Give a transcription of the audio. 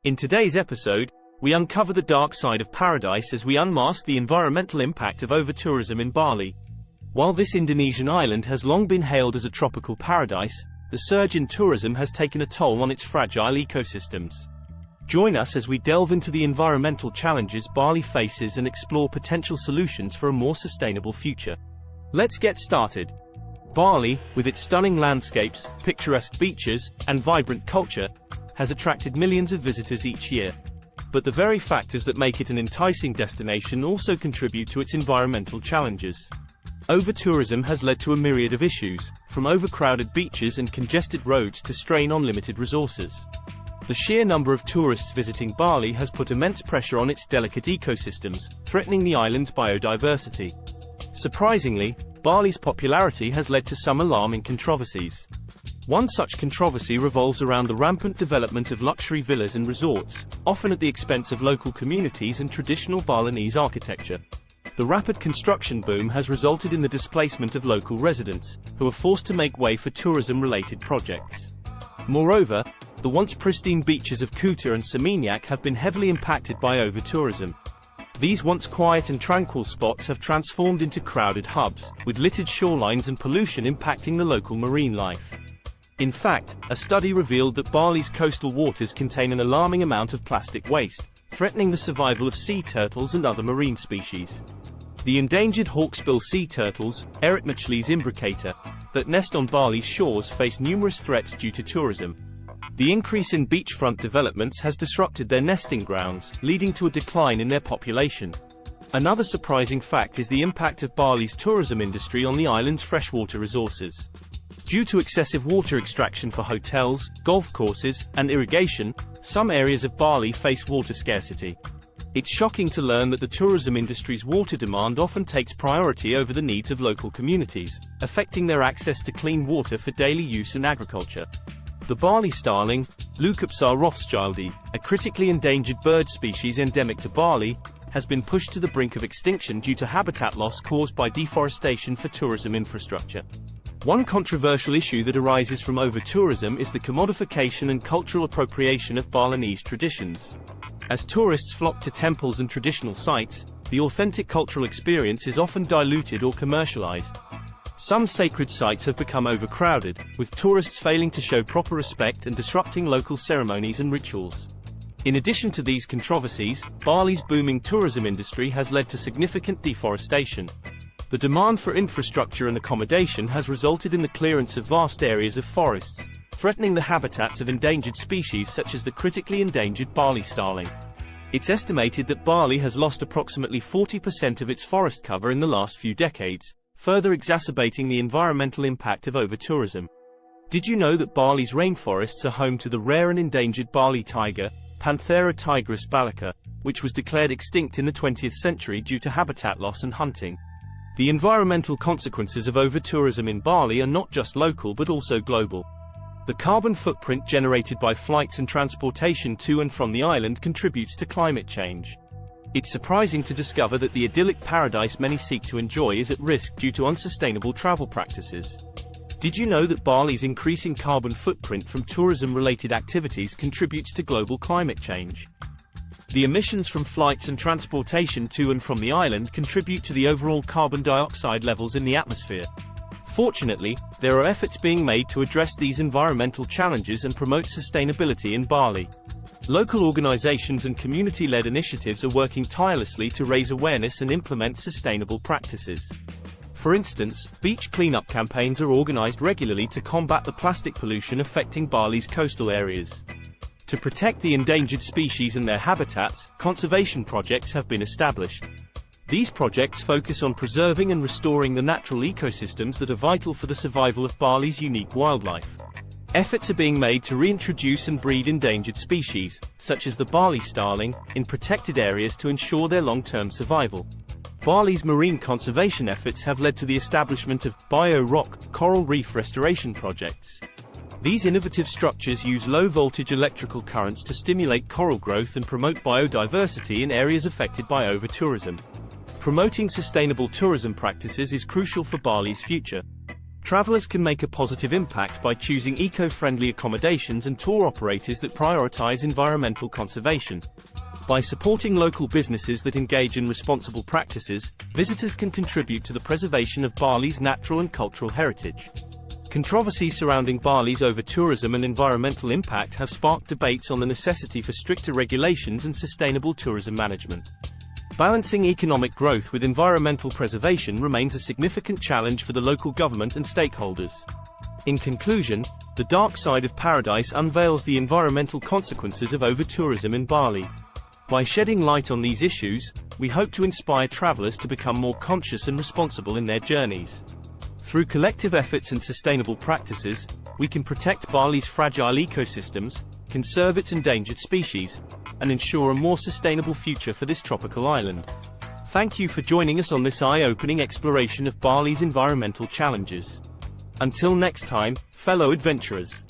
In today's episode, we uncover the dark side of paradise as we unmask the environmental impact of over-tourism in Bali. While this Indonesian island has long been hailed as a tropical paradise, the surge in tourism has taken a toll on its fragile ecosystems. Join us as we delve into the environmental challenges Bali faces and explore potential solutions for a more sustainable future. Let's get started. Bali, with its stunning landscapes, picturesque beaches, and vibrant culture, has attracted millions of visitors each year. But the very factors that make it an enticing destination also contribute to its environmental challenges. Over-tourism has led to a myriad of issues, from overcrowded beaches and congested roads to strain on limited resources. The sheer number of tourists visiting Bali has put immense pressure on its delicate ecosystems, threatening the island's biodiversity. Surprisingly, Bali's popularity has led to some alarming controversies. One such controversy revolves around the rampant development of luxury villas and resorts, often at the expense of local communities and traditional Balinese architecture. The rapid construction boom has resulted in the displacement of local residents, who are forced to make way for tourism-related projects. Moreover, the once pristine beaches of Kuta and Seminyak have been heavily impacted by over-tourism. These once quiet and tranquil spots have transformed into crowded hubs, with littered shorelines and pollution impacting the local marine life. In fact, a study revealed that Bali's coastal waters contain an alarming amount of plastic waste, threatening the survival of sea turtles and other marine species. The endangered hawksbill sea turtles, Erythmachles imbricata, that nest on Bali's shores face numerous threats due to tourism. The increase in beachfront developments has disrupted their nesting grounds, leading to a decline in their population. Another surprising fact is the impact of Bali's tourism industry on the island's freshwater resources. Due to excessive water extraction for hotels, golf courses, and irrigation, some areas of Bali face water scarcity. It's shocking to learn that the tourism industry's water demand often takes priority over the needs of local communities, affecting their access to clean water for daily use and agriculture. The Bali starling, Leucopsa rothschildi, a critically endangered bird species endemic to Bali, has been pushed to the brink of extinction due to habitat loss caused by deforestation for tourism infrastructure. One controversial issue that arises from over-tourism is the commodification and cultural appropriation of Balinese traditions. As tourists flock to temples and traditional sites, the authentic cultural experience is often diluted or commercialized. Some sacred sites have become overcrowded, with tourists failing to show proper respect and disrupting local ceremonies and rituals. In addition to these controversies, Bali's booming tourism industry has led to significant deforestation. The demand for infrastructure and accommodation has resulted in the clearance of vast areas of forests, threatening the habitats of endangered species such as the critically endangered Bali starling. It's estimated that Bali has lost approximately 40% of its forest cover in the last few decades, further exacerbating the environmental impact of over-tourism. Did you know that Bali's rainforests are home to the rare and endangered Bali tiger, Panthera tigris balica, which was declared extinct in the 20th century due to habitat loss and hunting? The environmental consequences of over-tourism in Bali are not just local but also global. The carbon footprint generated by flights and transportation to and from the island contributes to climate change. It's surprising to discover that the idyllic paradise many seek to enjoy is at risk due to unsustainable travel practices. Did you know that Bali's increasing carbon footprint from tourism-related activities contributes to global climate change? The emissions from flights and transportation to and from the island contribute to the overall carbon dioxide levels in the atmosphere. Fortunately, there are efforts being made to address these environmental challenges and promote sustainability in Bali. Local organizations and community-led initiatives are working tirelessly to raise awareness and implement sustainable practices. For instance, beach cleanup campaigns are organized regularly to combat the plastic pollution affecting Bali's coastal areas. To protect the endangered species and their habitats, conservation projects have been established. These projects focus on preserving and restoring the natural ecosystems that are vital for the survival of Bali's unique wildlife. Efforts are being made to reintroduce and breed endangered species, such as the Bali starling, in protected areas to ensure their long-term survival. Bali's marine conservation efforts have led to the establishment of bio-rock, coral reef restoration projects. These innovative structures use low-voltage electrical currents to stimulate coral growth and promote biodiversity in areas affected by over-tourism. Promoting sustainable tourism practices is crucial for Bali's future. Travelers can make a positive impact by choosing eco-friendly accommodations and tour operators that prioritize environmental conservation. By supporting local businesses that engage in responsible practices, visitors can contribute to the preservation of Bali's natural and cultural heritage. Controversies surrounding Bali's over-tourism and environmental impact have sparked debates on the necessity for stricter regulations and sustainable tourism management. Balancing economic growth with environmental preservation remains a significant challenge for the local government and stakeholders. In conclusion, The Dark Side of Paradise unveils the environmental consequences of over-tourism in Bali. By shedding light on these issues, we hope to inspire travelers to become more conscious and responsible in their journeys. Through collective efforts and sustainable practices, we can protect Bali's fragile ecosystems, conserve its endangered species, and ensure a more sustainable future for this tropical island. Thank you for joining us on this eye-opening exploration of Bali's environmental challenges. Until next time, fellow adventurers.